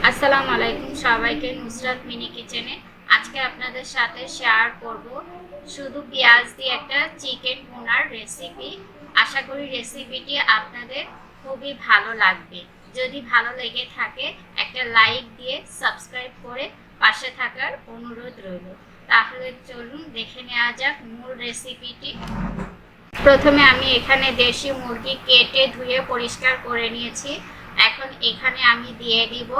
আসসালামু আলাইকুম সবাইকে নুসরাত মিনি কিচেনে। আজকে আপনাদের সাথে শেয়ার করব শুধু পেঁয়াজ দিয়ে একটা চিকেন ভুনার রেসিপি। আশা করি রেসিপিটি আপনাদের খুবই ভালো লাগবে। যদি ভালো লেগে থাকে একটা লাইক দিয়ে সাবস্ক্রাইব করে পাশে থাকার অনুরোধ রইল। তাহলে চলুন দেখে নেওয়া যাক মূল রেসিপিটি। প্রথমে আমি এখানে দেশি মুরগি কেটে ধুয়ে পরিষ্কার করে নিয়েছি। এখন এখানে আমি দিয়ে দিব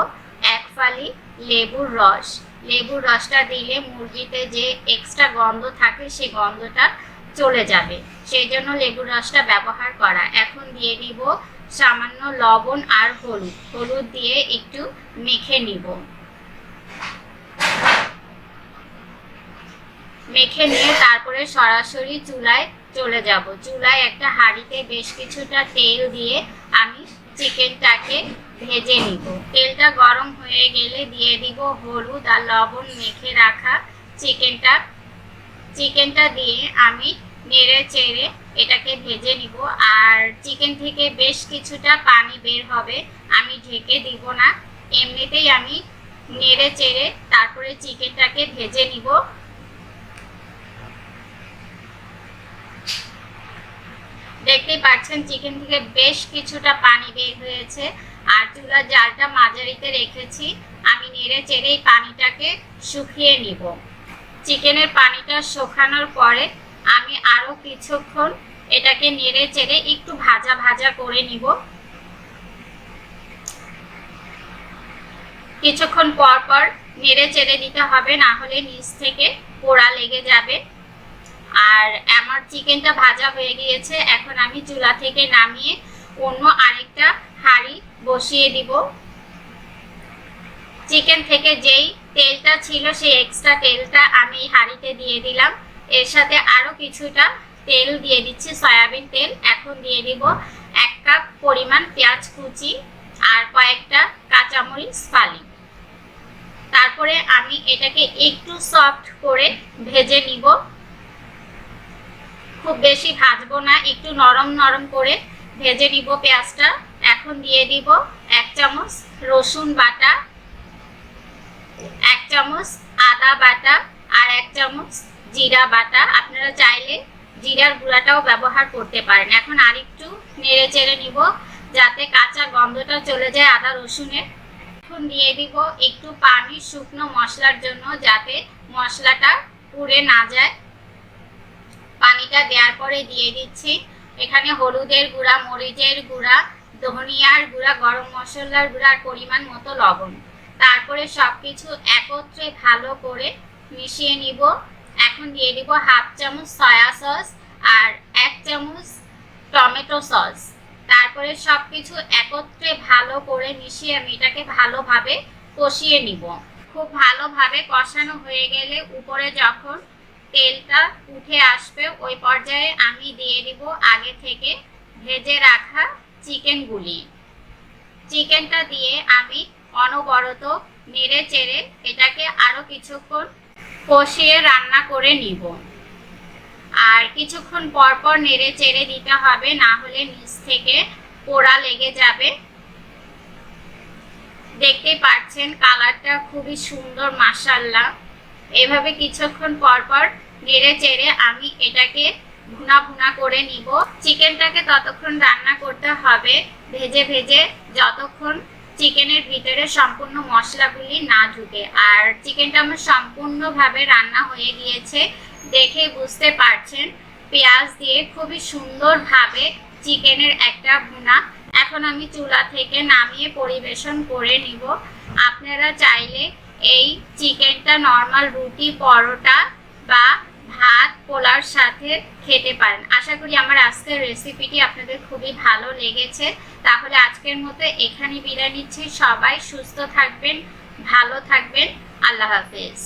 এক ফালি লেবুর রস। লেবুর রসটা দিলে মুরগিতে যে এক্সট্রা গন্ধ থাকে সেই গন্ধটা চলে যাবে, সেই জন্য লেবুর রসটা ব্যবহার করা। এখন দিয়ে দিব সামান্য লবণ আর হলুদ দিয়ে একটু মেখে নিব। মেখে নিয়ে তারপরে সরাসরি চুলায় চলে যাব। চুলায় একটা হাঁড়িতে বেশ কিছুটা তেল দিয়ে আমি চিকেনটাকে ভেজে নিব। তেলটা গরম হয়ে গেলে দিয়ে দিব হলুদ আর লবণ মেখে রাখা চিকেনটা দিয়ে আমি নেড়ে চেড়ে এটাকে ভেজে নিব। আর চিকেন থেকে বেশ কিছুটা পানি বের হবে, আমি ঢেকে দিব না, এমনিতেই আমি নেড়ে চেড়ে তারপরে চিকেনটাকে ভেজে নিব। দেখতেই পাচ্ছেন চিকেন থেকে বেশ কিছুটা পানি বের হয়েছে। আর চুলার জালটা মাঝারিতে রেখেছি, আমি নেড়ে চেড়ে এই পানিটাকে শুকিয়ে নিব। চিকেনের পানিটা শুকানোর পরে আমি আরো কিছুক্ষণ এটাকে নেড়ে চেড়ে একটু ভাজা ভাজা করে নিব। কিছুক্ষণ পর পর নেড়ে চেড়ে দিতে হবে, না হলে নিচ থেকে পোড়া লেগে যাবে। আর আমার চিকেনটা ভাজা হয়ে গিয়েছে। এখন আমি চুলা থেকে নামিয়ে অন্য আরেকটা হাঁড়ি বসিয়ে দিব। চিকেন থেকে যেই তেলটা ছিল সেই এক্সট্রা তেলটা আমি হাঁড়িতে দিয়ে দিলাম। এর সাথে আরো কিছুটা তেল দিয়ে দিচ্ছি, সয়াবিন তেল। এখন দিয়ে দিব 1 কাপ পরিমাণ পেঁয়াজ কুচি আর কয়েকটা কাঁচামরিচ ফালি। তারপরে আমি এটাকে একটু সফট করে ভেজে নিব। খুব বেশি ভাজবো না, একটু নরম নরম করে ভেজে নিব পেঁয়াজটা। এখন দিয়ে দিব 1 চামচ রসুন বাটা, 1 চামচ আদা বাটা আর 1 চামচ জিরা বাটা। আপনারা চাইলে জিরার গুঁড়াটাও ব্যবহার করতে পারেন। এখন আরেকটু নেড়ে চেড়ে নিব যাতে কাঁচা গন্ধটা চলে যায় আদা রসুনের। এখন দিয়ে দিব একটু পানি শুকনো মশলার জন্য, যাতে মশলাটা পুড়ে না যায়। পানিটা দেওয়ার পরে দিয়ে দিচ্ছি এখানে হলুদের গুঁড়া, মরিচের গুঁড়া, ধনিয়ার গুঁড়া, গরম মশলার গুঁড়া আর পরিমাণ মতো লবণ। তারপরে সবকিছু একত্রে ভালো করে মিশিয়ে নিব। এখন দিয়ে দিব 1/2 চামচ সয়া সস আর 1 চামচ টমেটো সস। তারপরে সবকিছু একত্রে ভালো করে মিশিয়ে আমি এটাকে ভালোভাবে কষিয়ে নিব। খুব ভালোভাবে কষানো হয়ে গেলে উপরে যখন তেলটা উঠে আসবে ওই পর্যায়ে আমি দিয়ে দিব আগে থেকে ভেজে রাখা চিকেনগুলি। চিকেনটা দিয়ে আমি অনবরত নেড়ে চেড়ে এটাকে আরো কিছুক্ষণ কষিয়ে রান্না করে নিব। আর কিছুক্ষণ পর পর নেড়ে চেড়ে দিতে হবে, না হলে নিচ থেকে পোড়া লেগে যাবে। দেখতেই পাচ্ছেন কালারটা খুবই সুন্দর, মাশাআল্লাহ। এভাবে কিছুক্ষণ পর পর নেড়ে চেড়ে আমি এটাকে ভুনা ভুনা করে নিব। চিকেনটাকে ততক্ষণ রান্না করতে হবে ভেজে ভেজে, যতক্ষণ চিকেনের ভিতরে সম্পূর্ণ মশলাগুলি না ঢুকে। আর চিকেনটা আমার সম্পূর্ণভাবে রান্না হয়ে গিয়েছে, দেখে বুঝতে পারছেন পেঁয়াজ দিয়ে খুবই সুন্দরভাবে চিকেনের একটা ভুনা। এখন আমি চুলা থেকে নামিয়ে পরিবেশন করে নিব। আপনারা চাইলে এই চিকেনটা নর্মাল রুটি, পরোটা বা ভাত, পোলার সাথে খেতে পারেন। আশা করি আমার আজকের রেসিপিটি আপনাদের খুবই ভালো লেগেছে। তাহলে আজকের মতো এখানে বিদায় নিচ্ছি। সবাই সুস্থ থাকবেন, ভালো থাকবেন। আল্লাহ হাফেজ।